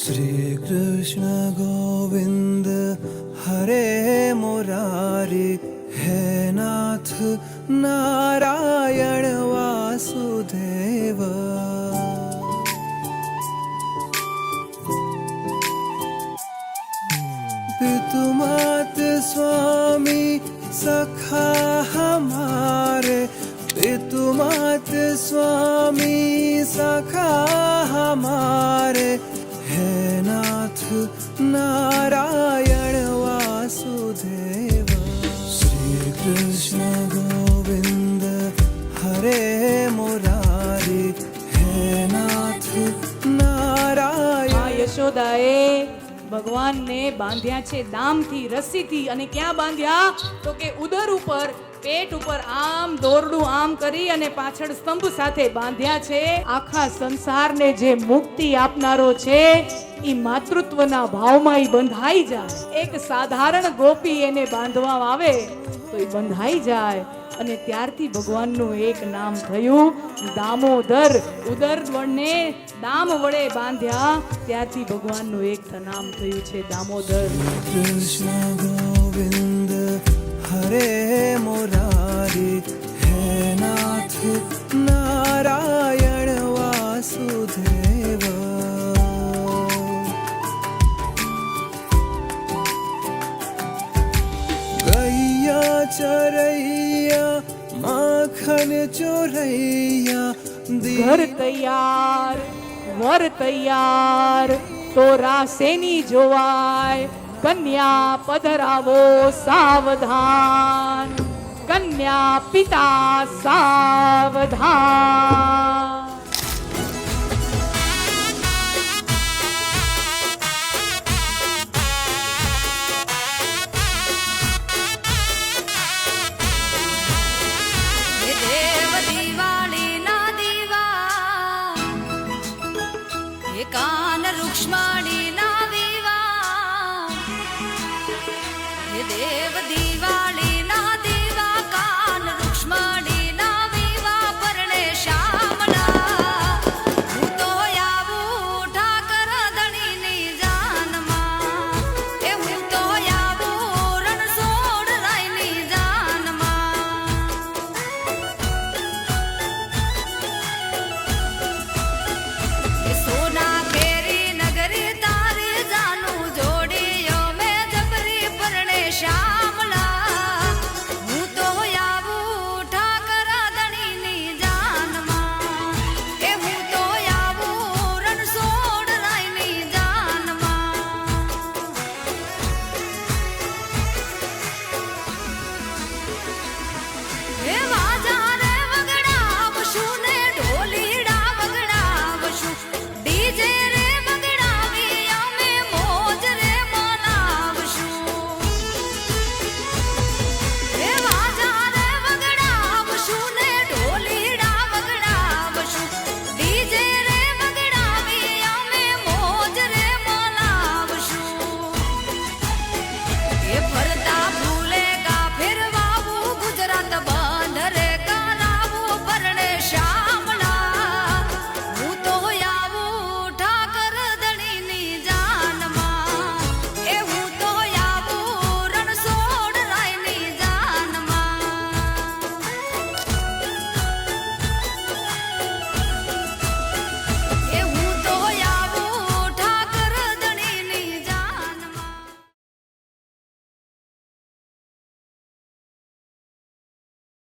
श्री कृष्ण गोविंद हरे मुरारी हे नाथ नारायण वासुदेव। पितु मात स्वामी सखा हमारे, पितु मात स्वामी सखा हमारे, हे नाथ नारायण वासुदेव। श्री कृष्ण गोविंद हरे मुरारी हे नाथ नारायण। यशोदाए ભગવાનને બાંધ્યા છે દામથી, રસ્સીથી. અને ક્યાં બાંધ્યા? તો કે ઉદર ઉપર, પેટ ઉપર આમ દોરડું આમ કરી અને પાછળ સ્તંભ સાથે બાંધ્યા છે. આખા સંસારને જે મુક્તિ આપનારો છે એ માતૃત્વના ભાવમાં એ બંધાઈ જાય. એક સાધારણ ગોપી એને બાંધવામાં આવે તો એ બંધાઈ જાય. અને ત્યારથી ભગવાનનું એક નામ થયું દામોદર. ઉદર વડને દામ વડે બાંધ્યા ત્યારથી ભગવાનનું એક નામ થયું છે દામોદર. કૃષ્ણ ગોવિંદ હરે મુરારી હે નાથ નારાયણ વાસુદેવ. ગૈયા ચરૈયા માખન ચોરૈયા, ઘર તૈયાર વર તૈયાર તો રાસેની જોવાય. કન્યા પધરાવો સાવધાન, કન્યા પિતા સાવધાન. કાન રૂક્ષ્મણી ના વિવા, હે દેવ દિવાળી